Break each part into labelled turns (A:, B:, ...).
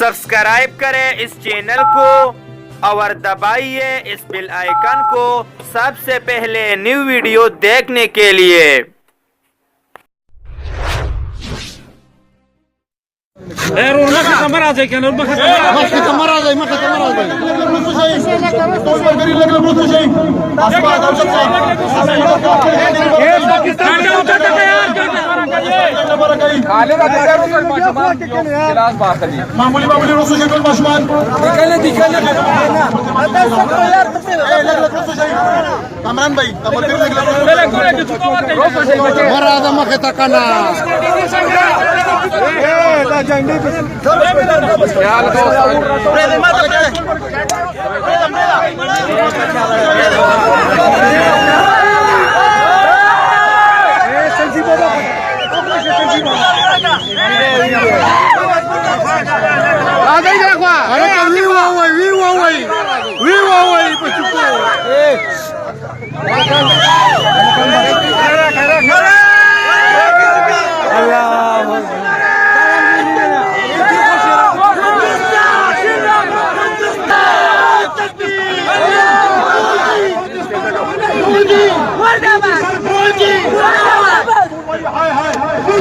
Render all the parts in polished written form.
A: Subscribe करें इस channel को और दबाइए इस बेल आइकन को सबसे पहले न्यू वीडियो देखने के लिए।
B: मामूली मामूली रोसो शेकल माशमान कामरान भाई मरादा मके तकना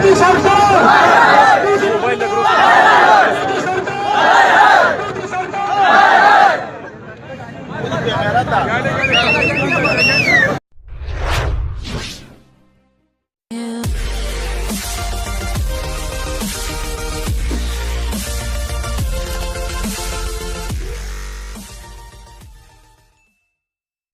C: Mustafa!